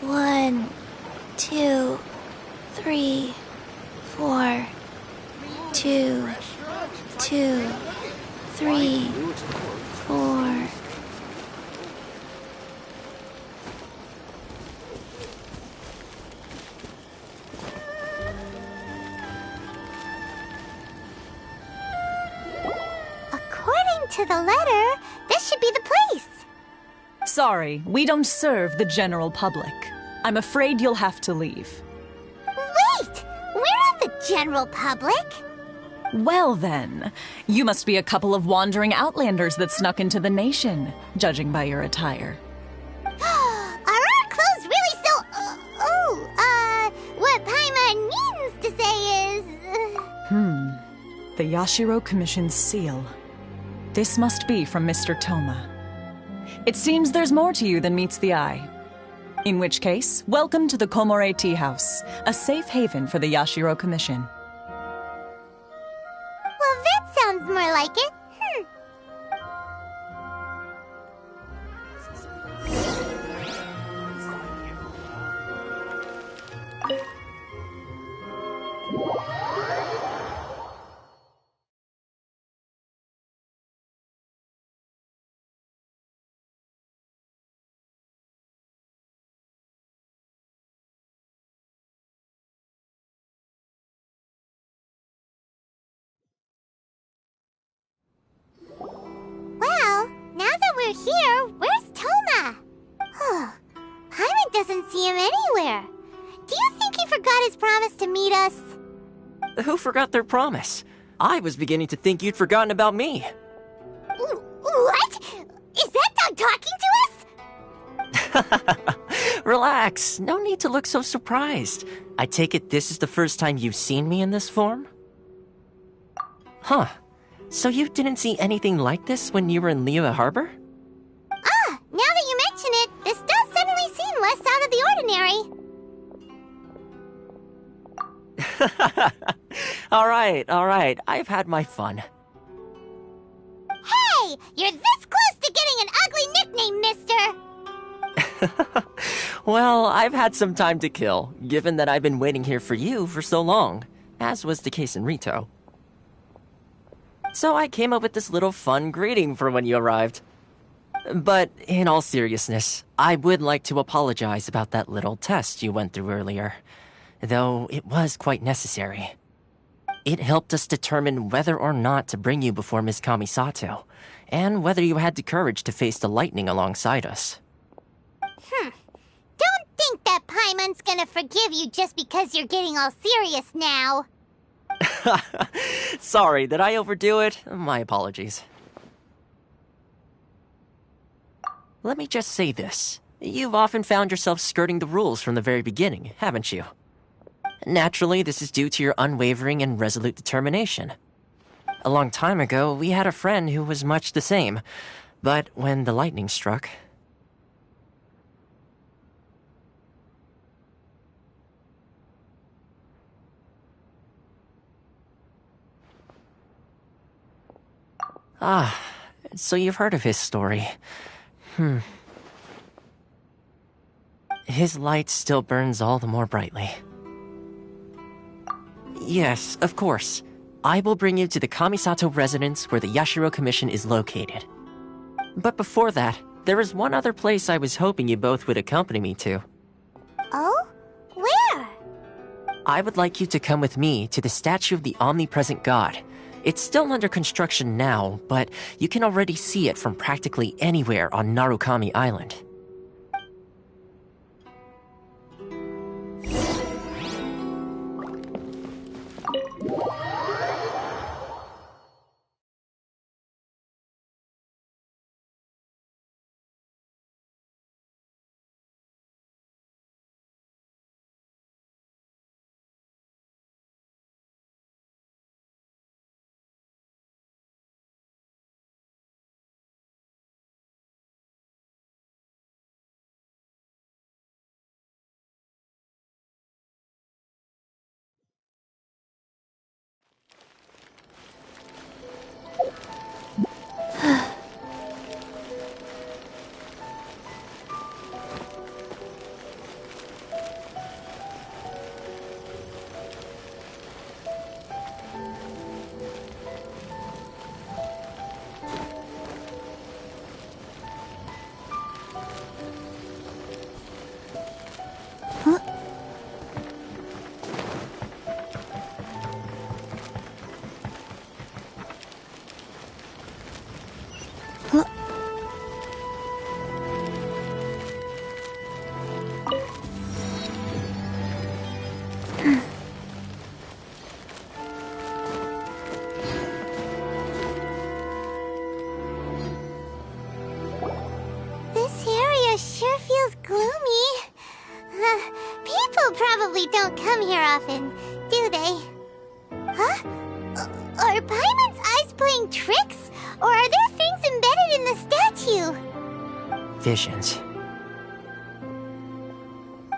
One, two, three, four. 2, 2, 3, 4. According to the letter, this should be the place. Sorry, we don't serve the general public. I'm afraid you'll have to leave. Wait! We're not the general public. Well then, you must be a couple of wandering outlanders that snuck into the nation, judging by your attire. Are our clothes really so... what Paimon means to say is... The Yashiro Commission's seal. This must be from Mr. Toma. It seems there's more to you than meets the eye. In which case, welcome to the Komore Tea House, a safe haven for the Yashiro Commission. Well, that sounds more like it. Well, now that we're here, where's Toma? Paimon doesn't see him anywhere. Do you think he forgot his promise to meet us? Who forgot their promise? I was beginning to think you'd forgotten about me. What? Is that dog talking to us? Relax, no need to look so surprised. I take it this is the first time you've seen me in this form? Huh. So you didn't see anything like this when you were in Liyue Harbor? Now that you mention it, this does suddenly seem less out of the ordinary. Alright, I've had my fun. Hey! You're this close to getting an ugly nickname, mister! Well, I've had some time to kill, given that I've been waiting here for you for so long, as was the case in Rito. So I came up with this little fun greeting for when you arrived. But in all seriousness, I would like to apologize about that little test you went through earlier, though it was quite necessary. It helped us determine whether or not to bring you before Ms. Kamisato, and whether you had the courage to face the lightning alongside us. Don't think that Paimon's gonna forgive you just because you're getting all serious now. Sorry, did I overdo it? My apologies. Let me just say this. You've often found yourself skirting the rules from the very beginning, haven't you? Naturally, this is due to your unwavering and resolute determination. A long time ago, we had a friend who was much the same, but when the lightning struck... so you've heard of his story. His light still burns all the more brightly. Yes, of course. I will bring you to the Kamisato residence where the Yashiro Commission is located. But before that, there is one other place I was hoping you both would accompany me to. Oh? Where? I would like you to come with me to the statue of the omnipresent god. It's still under construction now, but you can already see it from practically anywhere on Narukami Island. gloomy. People probably don't come here often, do they? Huh? Are Paimon's eyes playing tricks? Or are there things embedded in the statue? Visions.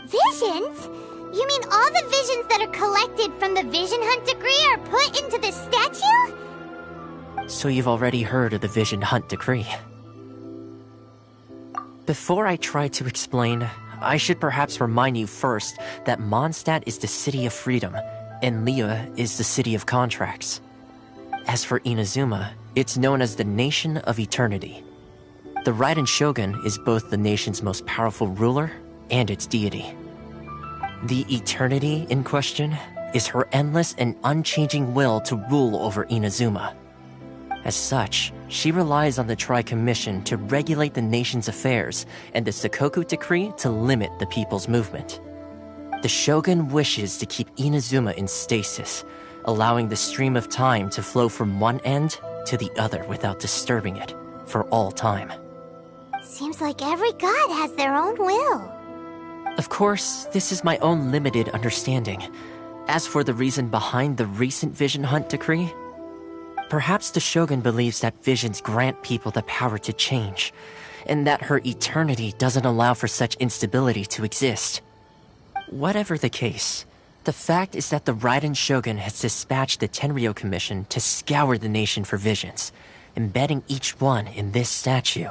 Visions? You mean all the visions that are collected from the Vision Hunt decree are put into the statue? So you've already heard of the Vision Hunt decree. Before I try to explain, I should perhaps remind you first that Mondstadt is the city of freedom, and Liyue is the city of contracts. As for Inazuma, it's known as the Nation of Eternity. The Raiden Shogun is both the nation's most powerful ruler and its deity. The Eternity in question is her endless and unchanging will to rule over Inazuma. As such, she relies on the Tri-Commission to regulate the nation's affairs and the Sakoku Decree to limit the people's movement. The Shogun wishes to keep Inazuma in stasis, allowing the stream of time to flow from one end to the other without disturbing it for all time. Seems like every god has their own will. Of course, this is my own limited understanding. As for the reason behind the recent Vision Hunt decree, perhaps the Shogun believes that visions grant people the power to change, and that her eternity doesn't allow for such instability to exist. Whatever the case, the fact is that the Raiden Shogun has dispatched the Tenryou Commission to scour the nation for visions, embedding each one in this statue.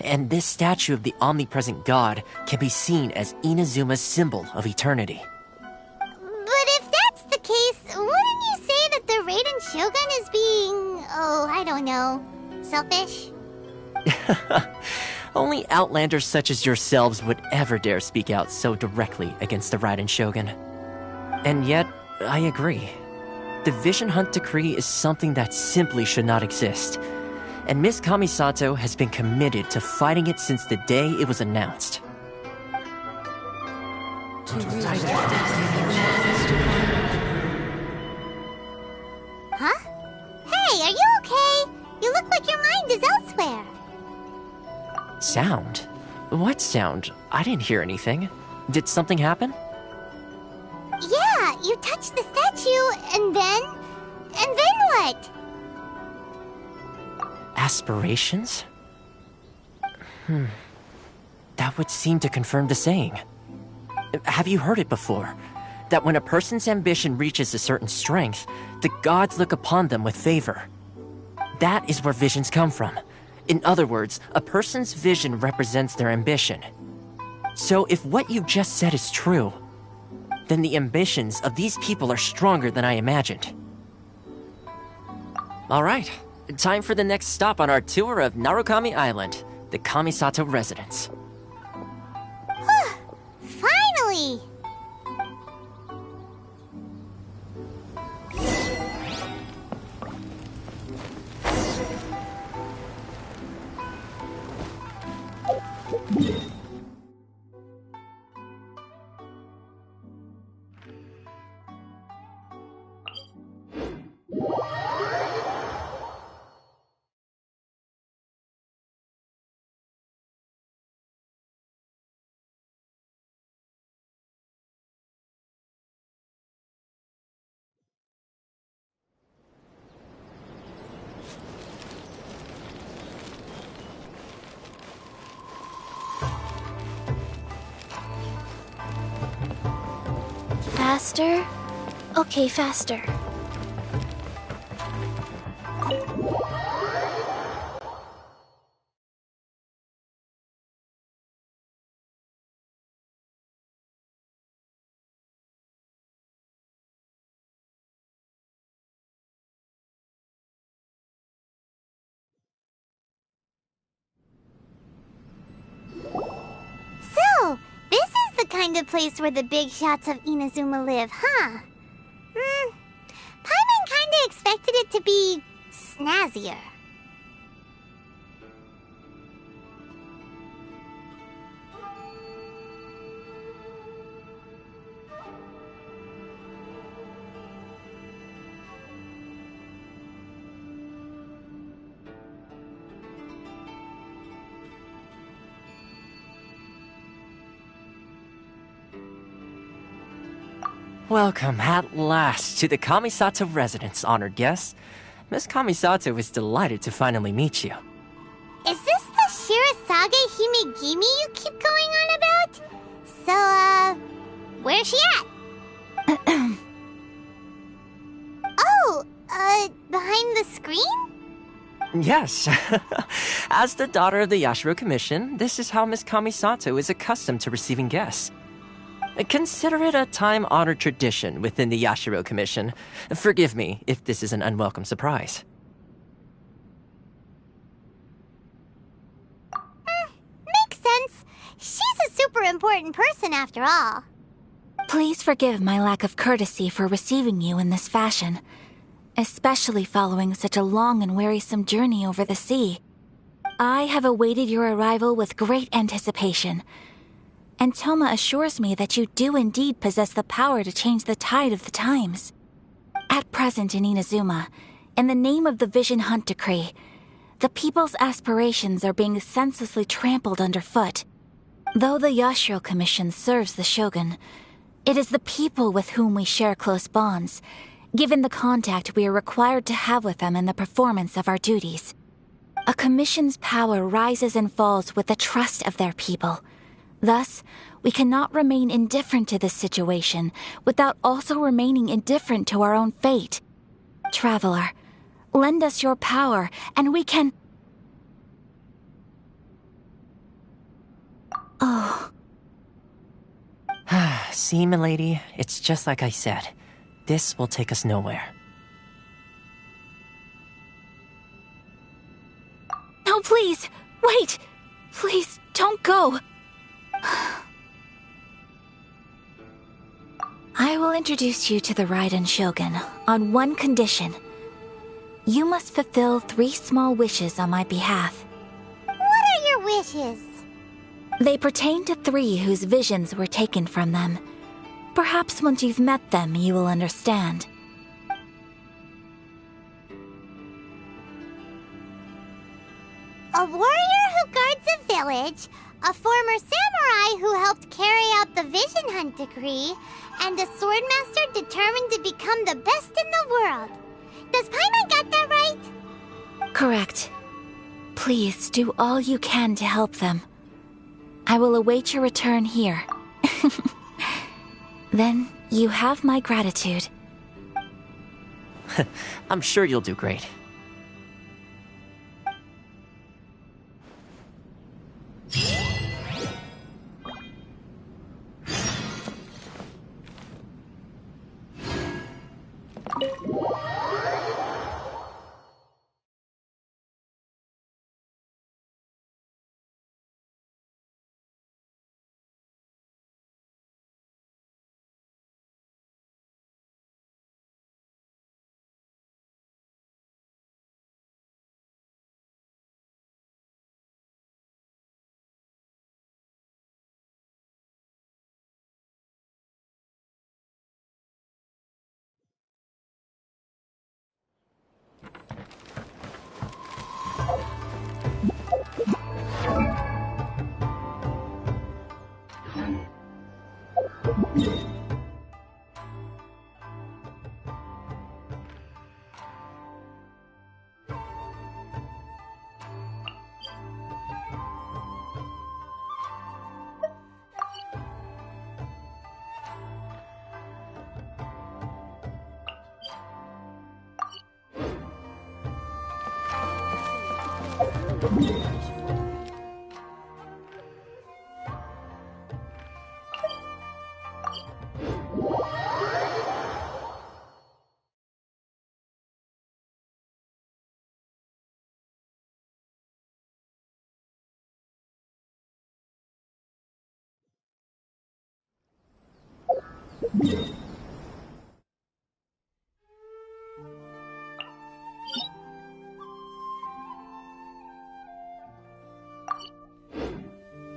And this statue of the omnipresent god can be seen as Inazuma's symbol of eternity. But if that's the case, wouldn't you say that the Raiden Shogun is being, I don't know, selfish? Only outlanders such as yourselves would ever dare speak out so directly against the Raiden Shogun. And yet, I agree. The Vision Hunt decree is something that simply should not exist. And Miss Kamisato has been committed to fighting it since the day it was announced. Huh? Hey, are you okay? You look like your mind is elsewhere. Sound? What sound? I didn't hear anything. Did something happen? Yeah, you touched the statue, and then what? Aspirations? That would seem to confirm the saying. Have you heard it before? That when a person's ambition reaches a certain strength, the gods look upon them with favor. That is where visions come from. In other words, a person's vision represents their ambition. So if what you just said is true, then the ambitions of these people are stronger than I imagined. Alright, time for the next stop on our tour of Narukami Island, the Kamisato residence. Finally! Faster? Okay, faster. So, this is the kind of place where the big shots of Inazuma live, huh? Paimon kinda expected it to be snazzier. Welcome at last to the Kamisato residence, honored guests. Miss Kamisato is delighted to finally meet you. Is this the Shirazage Himegimi you keep going on about? So, where's she at? Oh, behind the screen? Yes. As the daughter of the Yashiro Commission, this is how Miss Kamisato is accustomed to receiving guests. Consider it a time-honored tradition within the Yashiro Commission. Forgive me if this is an unwelcome surprise. Makes sense. She's a super important person after all. Please forgive my lack of courtesy for receiving you in this fashion, especially following such a long and wearisome journey over the sea. I have awaited your arrival with great anticipation, and Toma assures me that you do indeed possess the power to change the tide of the times. At present in Inazuma, in the name of the Vision Hunt Decree, the people's aspirations are being senselessly trampled underfoot. Though the Yashiro Commission serves the Shogun, it is the people with whom we share close bonds, given the contact we are required to have with them in the performance of our duties. A commission's power rises and falls with the trust of their people. Thus, we cannot remain indifferent to this situation without also remaining indifferent to our own fate. Traveler, lend us your power, and we can... Oh. See, milady, it's just like I said. This will take us nowhere. No, please! Wait! Please, don't go! I will introduce you to the Raiden Shogun on one condition. You must fulfill 3 small wishes on my behalf. What are your wishes? They pertain to 3 whose visions were taken from them. Perhaps once you've met them, you will understand. A warrior who guards a village, a former samurai who helped carry out the Vision Hunt Decree, and a swordmaster determined to become the best in the world. Does Paimon got that right? Correct. Please do all you can to help them. I will await your return here. Then you have my gratitude. I'm sure you'll do great.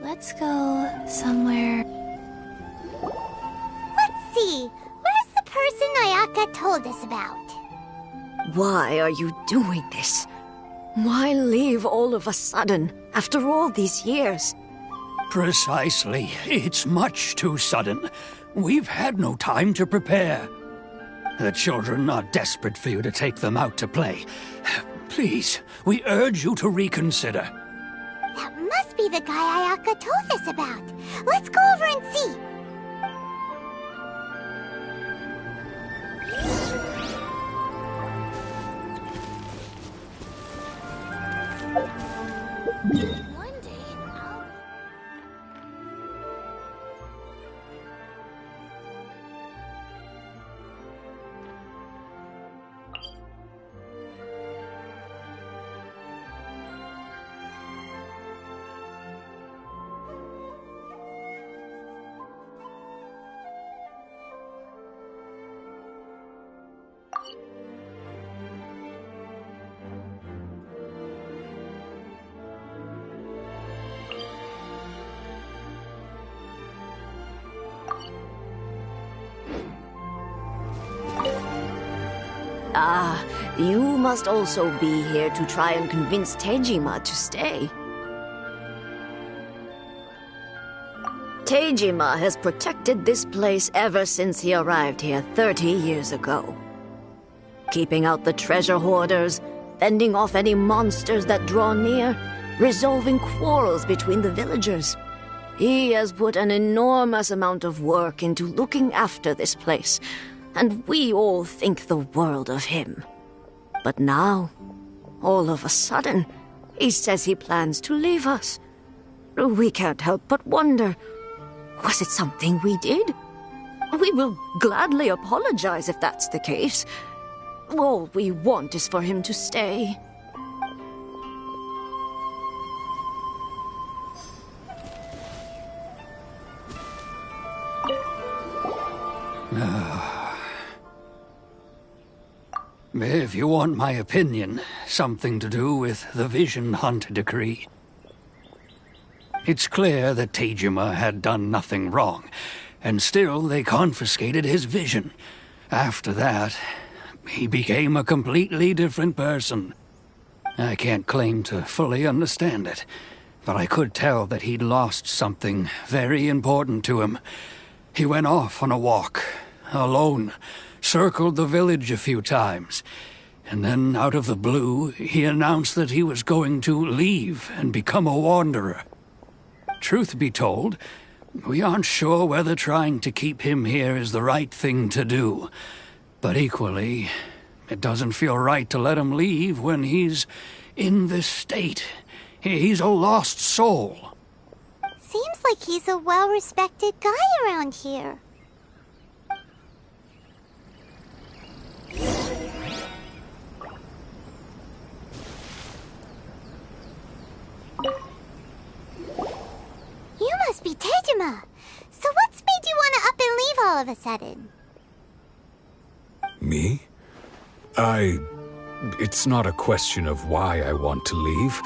Let's go somewhere. Let's see. Where's the person Ayaka told us about? Why are you doing this? Why leave all of a sudden, after all these years? Precisely. It's much too sudden. We've had no time to prepare. The children are desperate for you to take them out to play. Please, we urge you to reconsider. That must be the guy Ayaka told us about. Let's go over and see. One day, Ah, you must also be here to try and convince Tejima to stay. Tejima has protected this place ever since he arrived here 30 years ago. Keeping out the treasure hoarders, fending off any monsters that draw near, resolving quarrels between the villagers. He has put an enormous amount of work into looking after this place, and we all think the world of him. But now, all of a sudden, he says he plans to leave us. We can't help but wonder, was it something we did? We will gladly apologize if that's the case. All we want is for him to stay. If you want my opinion, something to do with the Vision Hunt decree. It's clear that Tejima had done nothing wrong, and still they confiscated his vision. After that, he became a completely different person. I can't claim to fully understand it, but I could tell that he'd lost something very important to him. He went off on a walk, alone, circled the village a few times, and then out of the blue, he announced that he was going to leave and become a wanderer. Truth be told, we aren't sure whether trying to keep him here is the right thing to do. But equally, it doesn't feel right to let him leave when he's in this state. He's a lost soul. seems like he's a well-respected guy around here. You must be Tejima. So what's made you want to up and leave all of a sudden? Me? It's not a question of why I want to leave,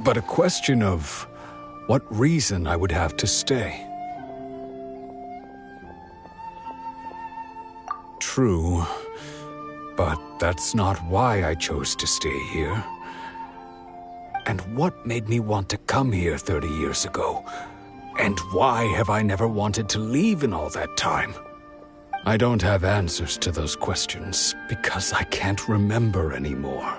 but a question of what reason I would have to stay. True, but that's not why I chose to stay here. And what made me want to come here 30 years ago? And why have I never wanted to leave in all that time? I don't have answers to those questions because I can't remember anymore.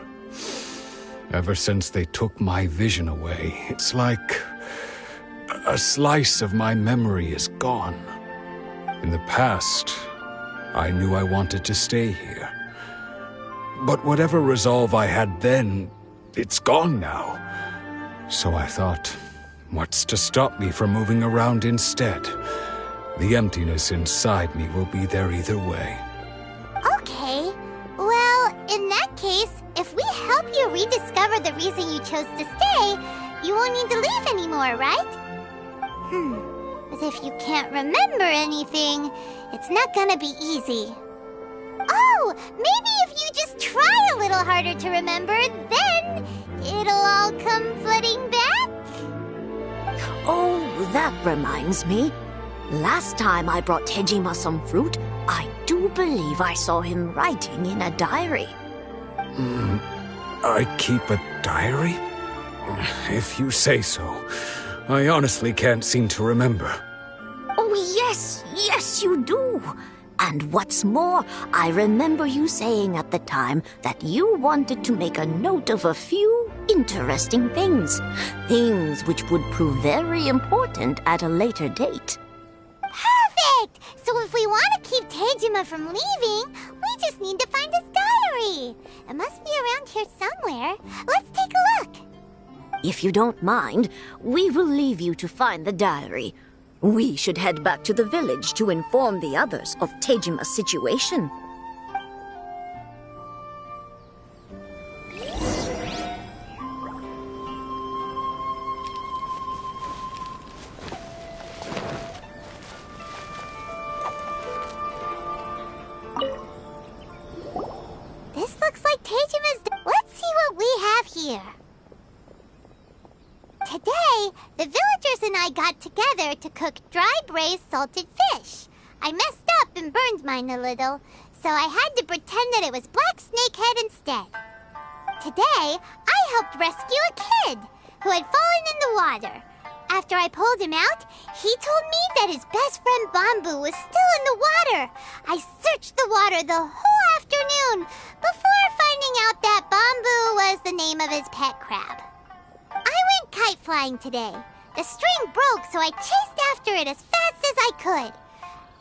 Ever since they took my vision away, it's like a slice of my memory is gone. In the past, I knew I wanted to stay here. But whatever resolve I had then, it's gone now. So I thought, what's to stop me from moving around instead? The emptiness inside me will be there either way. Okay. Well, in that case, if we help you rediscover the reason you chose to stay, you won't need to leave anymore, right? But if you can't remember anything, it's not gonna be easy. Oh, maybe if you just try a little harder to remember, then it'll all come flooding back? Oh, that reminds me. Last time I brought Tejima some fruit, I do believe I saw him writing in a diary. I keep a diary? If you say so. I honestly can't seem to remember. Oh, Yes, you do. And what's more, I remember you saying at the time that you wanted to make a note of a few interesting things. Things which would prove very important at a later date. Perfect! So if we want to keep Tejima from leaving, we just need to find his diary. It must be around here somewhere. Let's take a look. If you don't mind, we will leave you to find the diary. We should head back to the village to inform the others of Tejima's situation. This looks like Tejima's. Let's see what we have here. Today, the villagers and I got together to cook dry braised salted fish. I messed up and burned mine a little, so I had to pretend that it was black snakehead instead. Today, I helped rescue a kid who had fallen in the water. After I pulled him out, he told me that his best friend Bamboo was still in the water. I searched the water the whole afternoon before finding out that Bamboo was the name of his pet crab. I went kite flying today. The string broke, so I chased after it as fast as I could.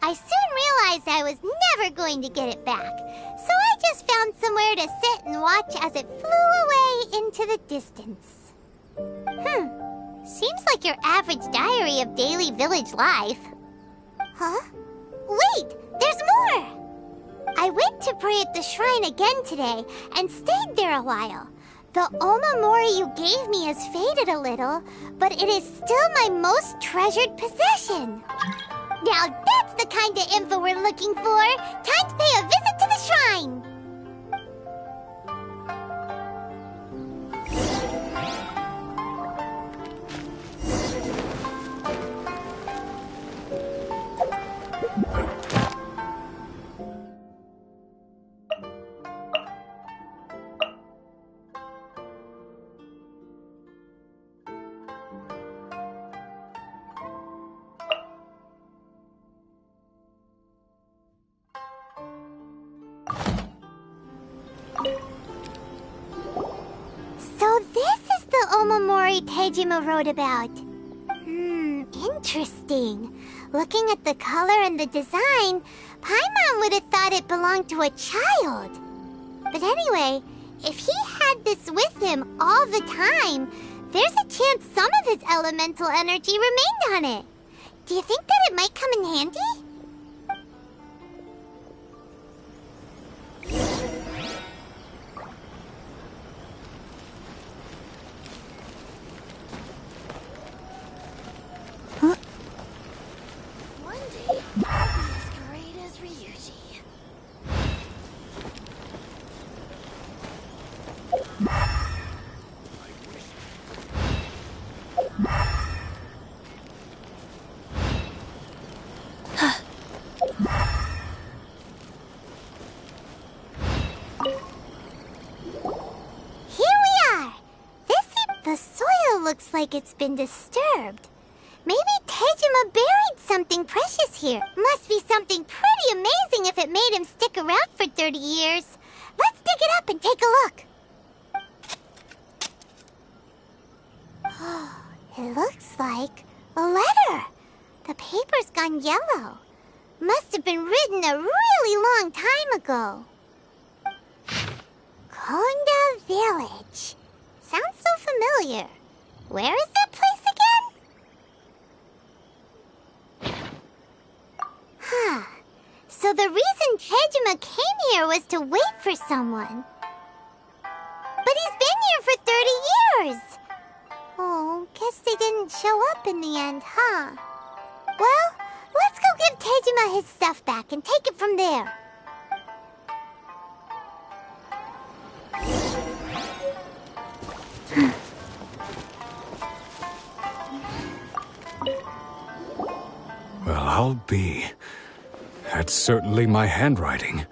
I soon realized I was never going to get it back, so I just found somewhere to sit and watch as it flew away into the distance. Seems like your average diary of daily village life. Huh? Wait, there's more! I went to pray at the shrine again today and stayed there a while. The Omamori you gave me has faded a little, but it is still my most treasured possession. Now that's the kind of info we're looking for. Time to pay a visit to the shrine. So this is the Omamori Tejima wrote about. Interesting. Looking at the color and the design, Paimon would have thought it belonged to a child. But anyway, if he had this with him all the time, there's a chance some of his elemental energy remained on it. Do you think that it might come in handy? One day, I'll be as great as Ryuji. The soil looks like it's been disturbed. Maybe Tejima buried something precious here. Must be something pretty amazing if it made him stick around for 30 years. Let's dig it up and take a look. It looks like a letter. The paper's gone yellow. Must have been written a really long time ago. Konda Village. Sounds so familiar. Where is that place again? So the reason Tejima came here was to wait for someone. But he's been here for 30 years. Oh, guess they didn't show up in the end, huh? Well, let's go give Tejima his stuff back and take it from there. Well, I'll be. That's certainly my handwriting.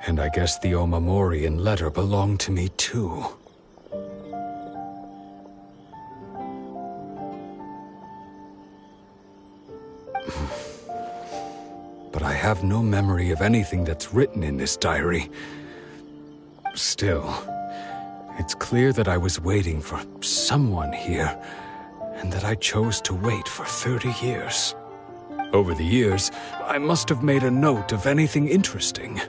And I guess the Omamorian letter belonged to me too. have no memory of anything that's written in this diary. Still, it's clear that I was waiting for someone here, and that I chose to wait for 30 years. Over the years, I must have made a note of anything interesting,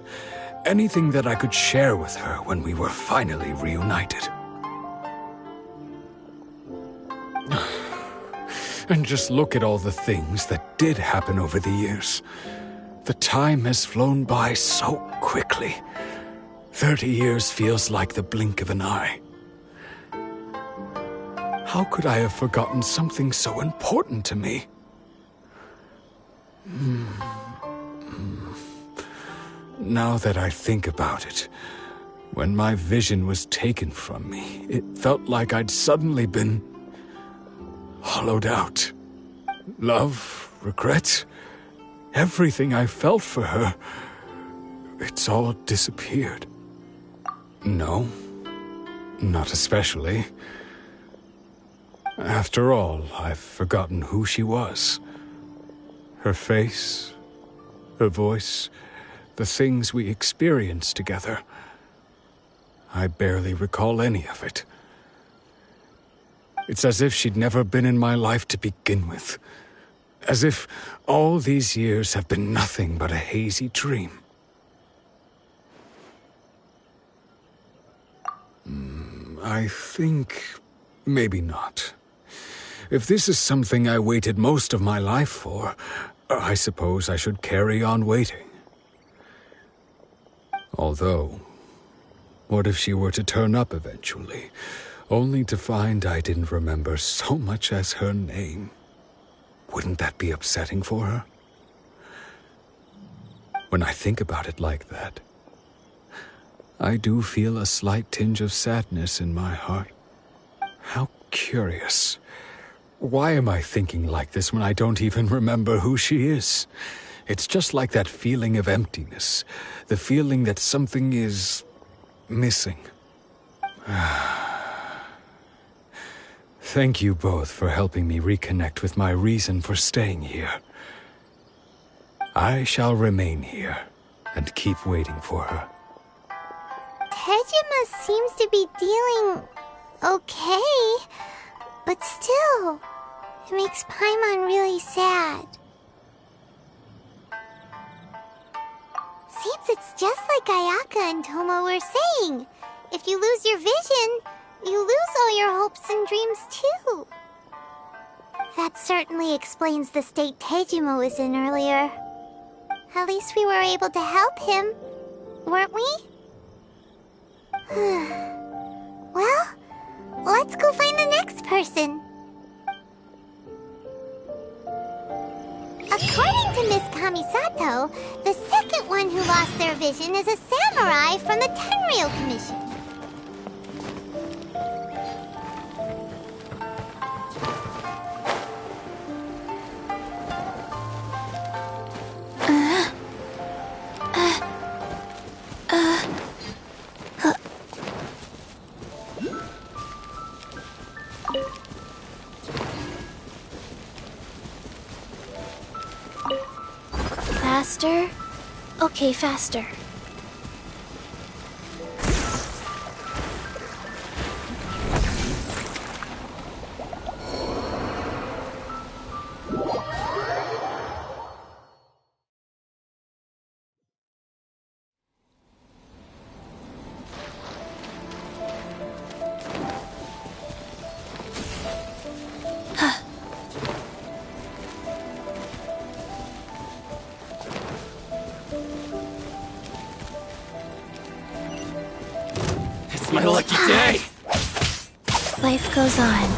anything that I could share with her when we were finally reunited. And just look at all the things that did happen over the years. The time has flown by so quickly. 30 years feels like the blink of an eye. How could I have forgotten something so important to me? Now that I think about it, when my vision was taken from me, it felt like I'd suddenly been hollowed out. Love, regret, everything I felt for her, it's all disappeared. No, not especially. After all, I've forgotten who she was. Her face, her voice, the things we experienced together. I barely recall any of it. It's as if she'd never been in my life to begin with. As if all these years have been nothing but a hazy dream. I think maybe not. If this is something I waited most of my life for, I suppose I should carry on waiting. Although, what if she were to turn up eventually, only to find I didn't remember so much as her name? Wouldn't that be upsetting for her? When I think about it like that, I do feel a slight tinge of sadness in my heart. How curious. Why am I thinking like this when I don't even remember who she is? It's just like that feeling of emptiness, the feeling that something is missing. Thank you both for helping me reconnect with my reason for staying here. I shall remain here and keep waiting for her. Tejima seems to be dealing okay, but still, it makes Paimon really sad. Seems it's just like Ayaka and Toma were saying. If you lose your vision, you lose all your hopes and dreams too. That certainly explains the state Tejima was in earlier. At least we were able to help him, weren't we? Well, let's go find the next person. According to Miss Kamisato, the second one who lost their vision is a samurai from the Tenryou Commission. Faster? Okay, faster. My lucky day! Life goes on.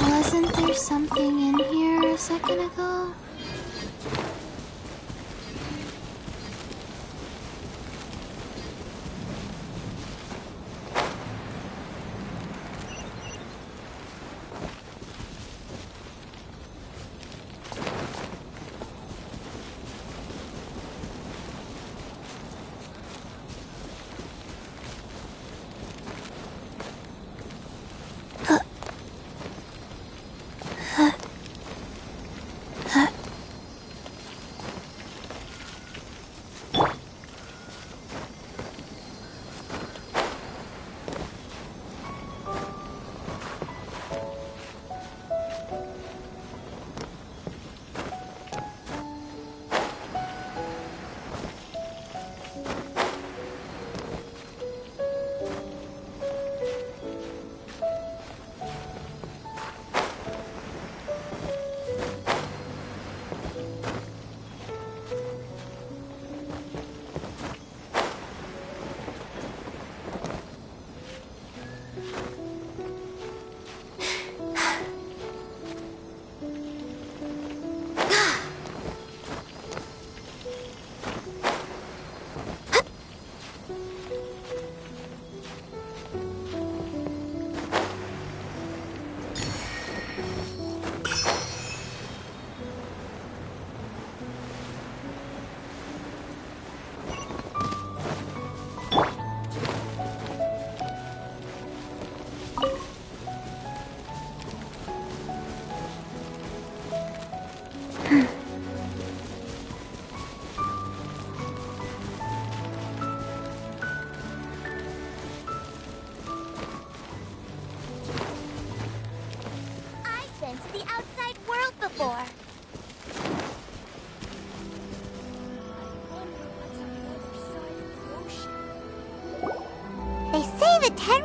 Wasn't there something in here a second ago?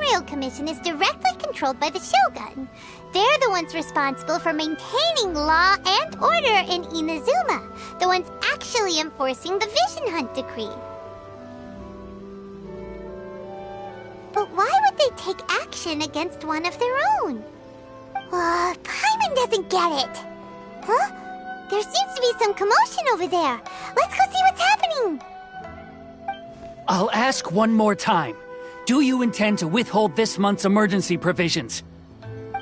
Tenryou Commission is directly controlled by the Shogun. They're the ones responsible for maintaining law and order in Inazuma, the ones actually enforcing the Vision Hunt Decree. But why would they take action against one of their own? Paimon doesn't get it. Huh? There seems to be some commotion over there. Let's go see what's happening. I'll ask one more time. Do you intend to withhold this month's emergency provisions?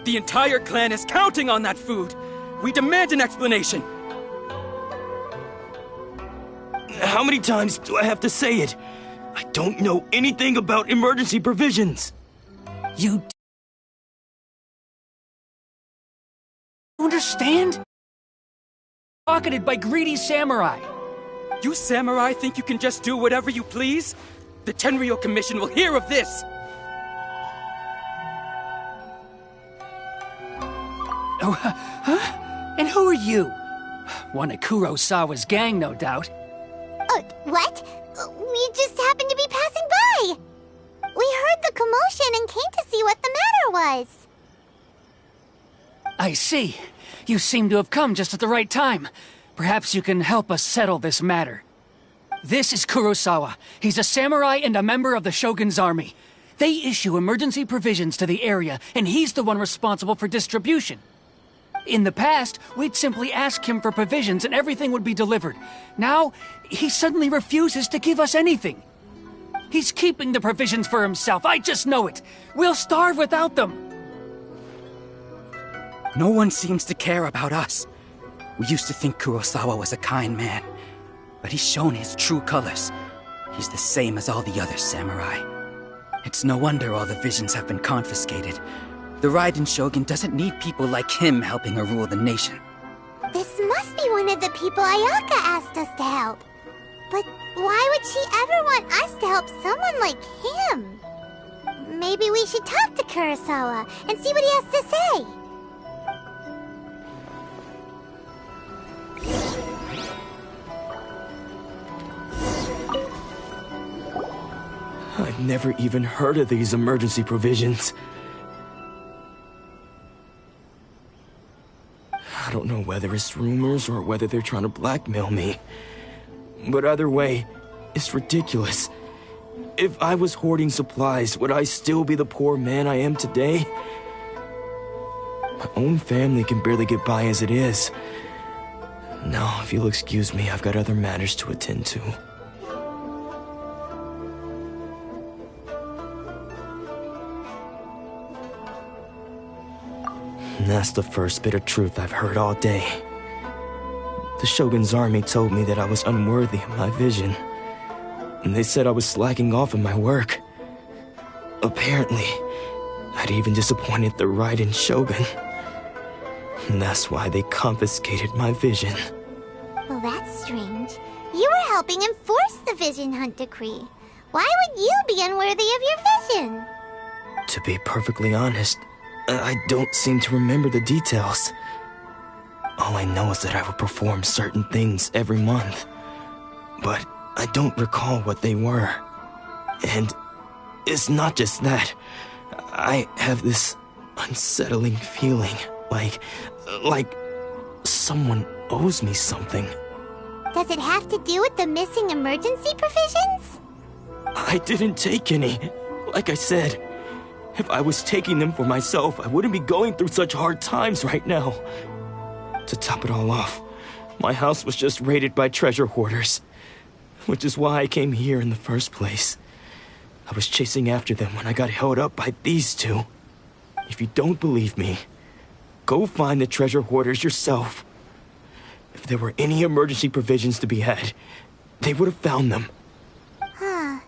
The entire clan is counting on that food. We demand an explanation. How many times do I have to say it? I don't know anything about emergency provisions. You understand? Pocketed by greedy samurai. You samurai think you can just do whatever you please? The Tenryou Commission will hear of this! Oh, huh? And who are you? One of Kurosawa's gang, no doubt. What? We just happened to be passing by. We heard the commotion and came to see what the matter was. I see. You seem to have come just at the right time. Perhaps you can help us settle this matter. This is Kurosawa. He's a samurai and a member of the Shogun's army. They issue emergency provisions to the area, and he's the one responsible for distribution. In the past, we'd simply ask him for provisions and everything would be delivered. Now, he suddenly refuses to give us anything. He's keeping the provisions for himself, I just know it. We'll starve without them. No one seems to care about us. We used to think Kurosawa was a kind man, but he's shown his true colors. He's the same as all the other samurai. It's no wonder all the visions have been confiscated. The Raiden Shogun doesn't need people like him helping her rule the nation. This must be one of the people Ayaka asked us to help. But why would she ever want us to help someone like him? Maybe we should talk to Kurosawa and see what he has to say. I've never even heard of these emergency provisions. I don't know whether it's rumors or whether they're trying to blackmail me. But either way, it's ridiculous. If I was hoarding supplies, would I still be the poor man I am today? My own family can barely get by as it is. Now, if you'll excuse me, I've got other matters to attend to. And that's the first bit of truth I've heard all day. The Shogun's army told me that I was unworthy of my vision. And they said I was slacking off in my work. Apparently, I'd even disappointed the Raiden Shogun. And that's why they confiscated my vision. Well, that's strange. You were helping enforce the Vision Hunt Decree. Why would you be unworthy of your vision? To be perfectly honest, I don't seem to remember the details. All I know is that I would perform certain things every month. But I don't recall what they were. And it's not just that. I have this unsettling feeling, like someone owes me something. Does it have to do with the missing emergency provisions? I didn't take any. Like I said, if I was taking them for myself, I wouldn't be going through such hard times right now. To top it all off, my house was just raided by treasure hoarders, which is why I came here in the first place. I was chasing after them when I got held up by these two. If you don't believe me, go find the treasure hoarders yourself. If there were any emergency provisions to be had, they would have found them. Huh.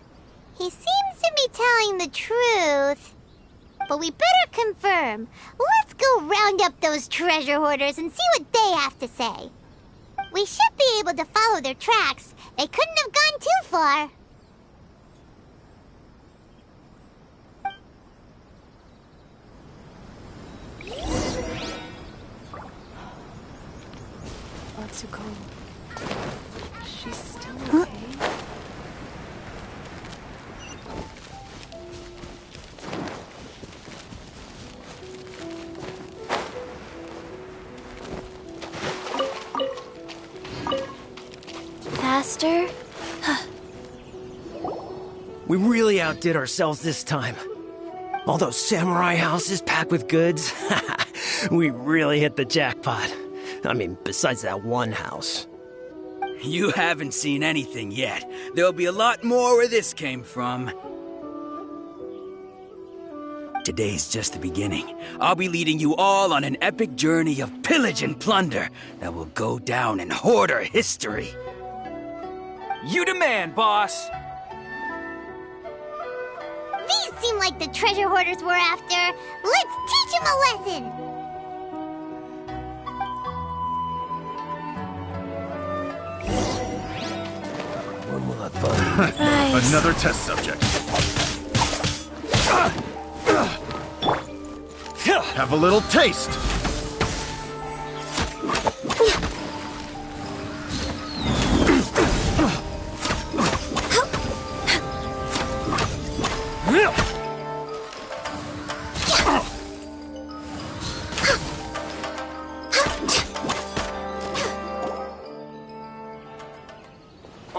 He seems to be telling the truth. But we better confirm. Let's go round up those treasure hoarders and see what they have to say. We should be able to follow their tracks. They couldn't have gone too far. Atsuko. She's still okay. Master? We really outdid ourselves this time. All those samurai houses packed with goods. We really hit the jackpot. I mean, besides that one house. You haven't seen anything yet. There'll be a lot more where this came from. Today's just the beginning. I'll be leading you all on an epic journey of pillage and plunder that will go down in hoarder history. You demand, boss! These seem like the treasure hoarders we're after. Let's teach them a lesson! When will that fun? Right. Another test subject. Have a little taste.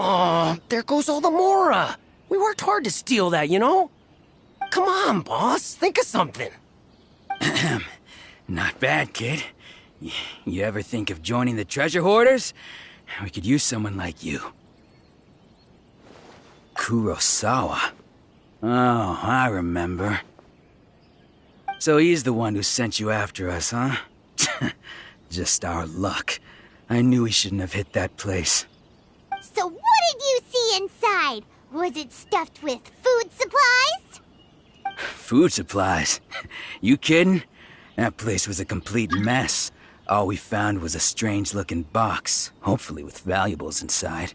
Oh, there goes all the Mora. We worked hard to steal that, you know? Come on, boss. Think of something. Not bad, kid. You ever think of joining the treasure hoarders? We could use someone like you. Kurosawa. Oh, I remember. So he's the one who sent you after us, huh? Just our luck. I knew he shouldn't have hit that place. So what did you see inside? Was it stuffed with food supplies? Food supplies? You kidding? That place was a complete mess. All we found was a strange-looking box, hopefully with valuables inside.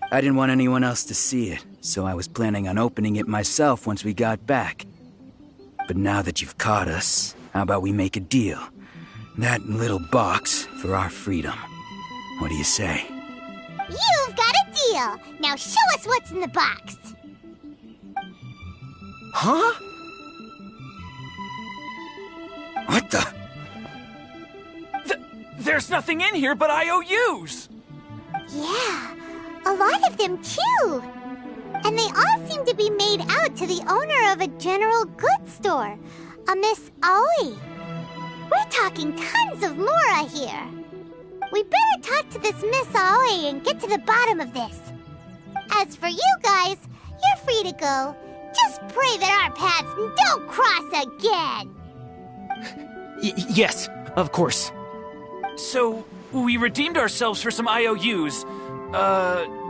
I didn't want anyone else to see it, so I was planning on opening it myself once we got back. But now that you've caught us, how about we make a deal? That little box for our freedom. What do you say? You've got a deal! Now show us what's in the box! Huh? What the? There's nothing in here but IOUs! Yeah, a lot of them too! And they all seem to be made out to the owner of a general goods store, a Miss Aoi. We're talking tons of Mora here. We better talk to this Miss Aoi and get to the bottom of this. As for you guys, you're free to go. Just pray that our paths don't cross again! Yes, of course. So, we redeemed ourselves for some IOUs.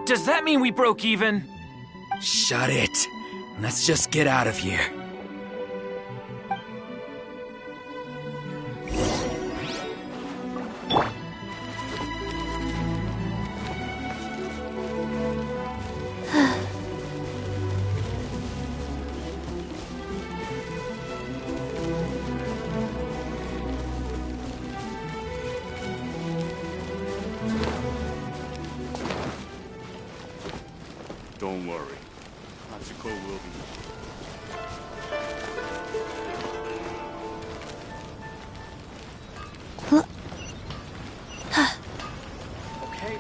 Does that mean we broke even? Shut it. Let's just get out of here. Don't worry. Hachiko will be. Okay.